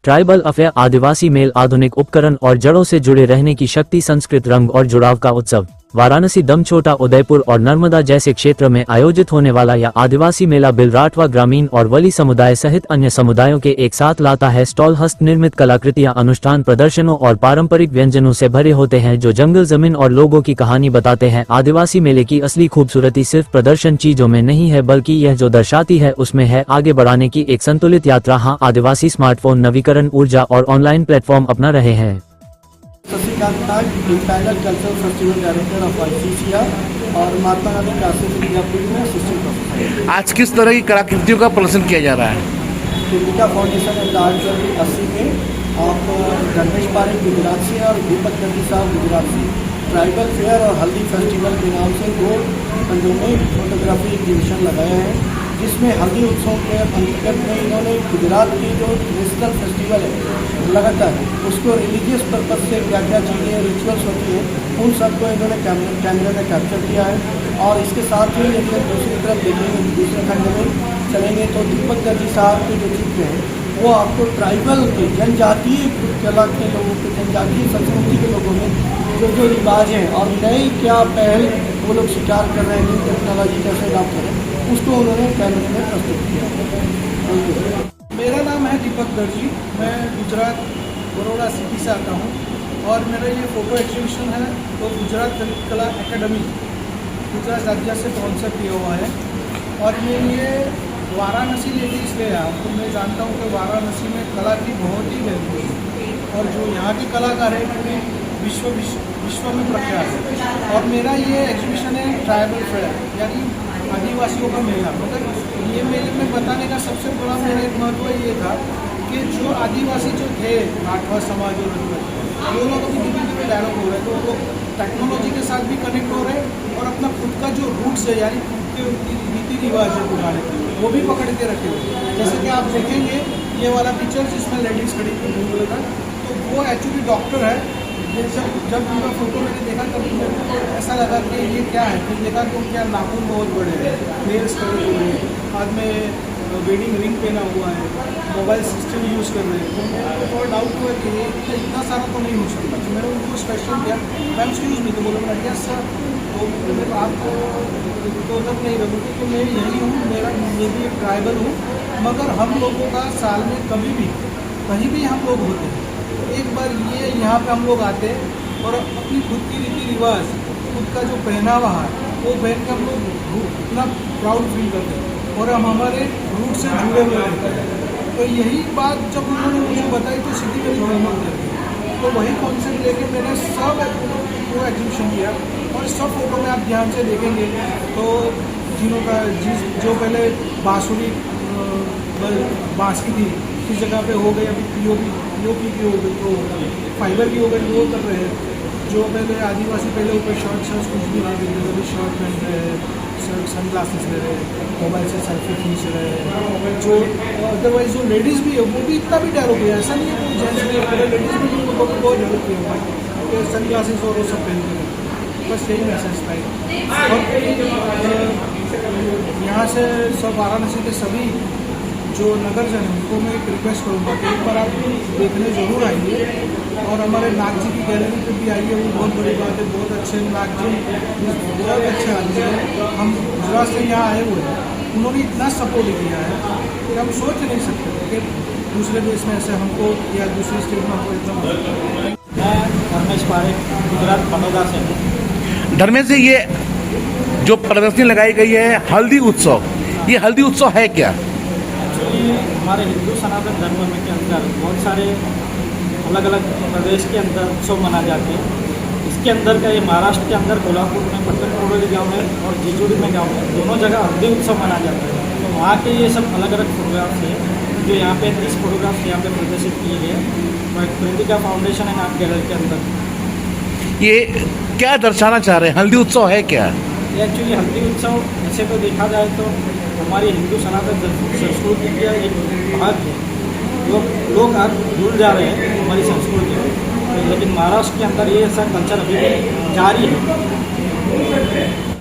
Tribal affair आदिवासी mail आधुनिक उपकरण और जड़ों से जुड़े रहने की शक्ति संस्कृत रंग और जुड़ाव का उत्सव। वाराणसी दम छोटा उदयपुर और नर्मदा जैसे क्षेत्र में आयोजित होने वाला यह आदिवासी मेला बिलराटवा ग्रामीण और वली समुदाय सहित अन्य समुदायों के एक साथ लाता है। स्टॉल हस्त निर्मित कलाकृतियां, अनुष्ठान, प्रदर्शनों और पारंपरिक व्यंजनों से भरे होते हैं जो जंगल जमीन और लोगों की कहानी बताते हैं। आदिवासी मेले की असली खूबसूरती सिर्फ प्रदर्शन चीजों में नहीं है, बल्कि यह जो दर्शाती है उसमें है आगे बढ़ाने की एक संतुलित यात्रा। हाँ, आदिवासी स्मार्टफोन, नवीकरण, ऊर्जा और ऑनलाइन प्लेटफॉर्म अपना रहे हैं। International cultural festival director of ICCR और महात्मा गांधी क्लासेस विद्यापीठ में असिस्टेंट प्रोफेसर। आज किस तरह की कलाकृतियों का प्रदर्शन किया जा रहा है? Kritika foundation and art gallery 80 में आप धर्मेश पारेख गुजरात से और दीपक दर्जी साहब गुजरात से ट्राइबल फेयर और हल्दी फेस्टिवल के नाम से दो खंडों में फोटोग्राफी एग्जीबिशन लगाया है, जिसमें हल्दी उत्सव के अंतर्गत में इन्होंने गुजरात की जो नेशनल फेस्टिवल है लगाता है उसको रिलीजियस पर्पज से क्या क्या चीज़ें रिचुअल्स होती हैं उन सबको इन्होंने कैमरे में कैप्चर किया है। और इसके साथ ही यदि हम दूसरी तरफ देखेंगे, दूसरे खंड में चलेंगे तो दीपक दर्जी साहब के जो चित्र हैं वो आपको ट्राइबल के जनजातीय कला के लोगों के, जनजातीय संस्कृति के लोगों में जो रिवाज हैं और नई क्या पहल वो लोग स्वीकार कर रहे हैं, टेक्नोलॉजी कैसे अडॉप्ट कर रहे हैं, उसको उन्होंने कैमरे में प्रस्तुत किया। मेरा नाम है दीपक दर्जी, मैं गुजरात बड़ौदा सिटी से आता हूँ और मेरा ये फ़ोटो एग्जीबिशन है तो गुजरात कला एकेडमी गुजरात राज्य से स्पॉन्सर किया हुआ है। और मैं ये वाराणसी लेके इसलिए आया तो मैं जानता हूँ कि वाराणसी में कला की बहुत ही वैल्यू है और जो यहाँ के कलाकार है पूरे विश्व में प्रख्यात है। और मेरा ये एग्जीबिशन है ट्राइबल फेयर यानी आदिवासियों का मेला। मतलब ये मेले में बताने का सबसे बड़ा मेरा एक महत्व ये था कि जो आदिवासी जो थे आठवां समाज और वो लोग अभी धीरे धीरे डेवलप हो रहे हैं, तो वो लोग टेक्नोलॉजी के साथ भी कनेक्ट हो रहे हैं और अपना खुद का जो रूट्स है यानी खुद के रीति रिवाज है पुराने वो भी पकड़ के रखे हुए। जैसे कि आप देखेंगे ये वाला पिक्चर जिसमें लेडीज़ खड़ी हुई है तो वो एक्चुअली डॉक्टर है। जब उनका फोटो मैंने देखा तब मेरे को ऐसा लगा कि ये क्या है, फिर देखा कि उनके नाखून बहुत बड़े हैं, नेल्स करे हुए हैं, हाथ में वेडिंग रिंग पहना हुआ है, मोबाइल सिस्टम यूज़ कर रहे हैं। तो मेरे को थोड़ा डाउट हुआ कि ये इतना सारा तो नहीं हो सकता। तो मैंने उनको क्वेश्चन किया, मैम एक्सक्यूज मी, तो बोला मैं यस सर। तो मेरे आपको तो तक नहीं रखूँगी कि मैं यही हूँ, मैं भी एक ट्राइबल हूँ, मगर हम लोगों का साल में कभी भी कहीं भी हम लोग होते हैं एक बार ये यहाँ पे हम लोग आते हैं और अपनी खुद की रीति रिवाज, खुद का जो पहनावा है वो पहन के हम लोग इतना प्राउड फील करते हैं और हम हमारे रूट से जुड़े हुए रहते हैं। तो यही बात जब उन्होंने मुझे बताई तो सिटी में हिम्मत लगी। तो वही कॉन्सेप्ट लेके मैंने सब पूरा एग्जीबिशन किया और सब फोटो में आप ध्यान से देखेंगे तो जिनों का जो पहले बाँसुरी बाँस की थी किस जगह पे हो गई, अभी पीओपी की हो गई, तो फाइबर की हो गई, वो कर रहे हैं। जो पहले आदिवासी पहले ऊपर शर्ट कुछ भी नहीं देते, अभी शर्ट पहन रहे हैं, सन ग्लासेस ले रहे हैं, मोबाइल से सेल्फी खींच रहे हैं। जो अदरवाइज जो लेडीज़ भी है वो भी इतना भी डेवलप किया, ऐसा नहीं है कि जेंट्स भी, पहले लेडीज़ भी उनको भी बहुत डेवलप किया हुआ है, सन ग्लासेस और वो सब पहन रहे। बस यही मैसेज था। और यहाँ से सब वाराणसी के सभी जो नगरजन हैं उनको मैं एक रिक्वेस्ट करूँगा कि एक बार आप देखने ज़रूर आइए और हमारे नाग जी की गैलरी पे भी आइए। वो बहुत बड़ी बात है, बहुत अच्छे नाग जी, बहुत अच्छे आदमी हैं। हम गुजरात से यहाँ आए हुए हैं, उन्होंने इतना सपोर्ट किया है कि हम सोच नहीं सकते कि दूसरे देश में ऐसे हमको या दूसरे स्टेट में हमको एकदम। मैं धर्मेश पारेख गुजरात बड़ौदा से हूँ। धर्मेश जी, ये जो प्रदर्शनी लगाई गई है हल्दी उत्सव, ये हल्दी उत्सव है क्या? हमारे हिंदू सनातन धर्म में के अंदर बहुत सारे अलग अलग प्रदेश के अंदर उत्सव मनाए जाते हैं। इसके अंदर का ये महाराष्ट्र के अंदर कोल्हापुर में, पट्टनकोडोली गांव में और जिजोड़ी में गांव में दोनों जगह हल्दी उत्सव मनाया जाता है। तो वहाँ के ये सब अलग अलग फोटोग्राफ्स हैं जो यहाँ पे 30 फोटोग्राफ्स यहाँ पे प्रदर्शित किए गए Kritika foundation and art gallery के अंदर। ये क्या दर्शाना चाह रहे हैं? हल्दी उत्सव है क्या? ये एक्चुअली हल्दी उत्सव ऐसे तो देखा जाए तो हमारी हिंदू सनातन संस्कृति का एक भाग है। लोग आज जुड़ जा रहे हैं हमारी संस्कृति में, लेकिन महाराष्ट्र के अंदर ये ऐसा कल्चर अभी भी जारी है।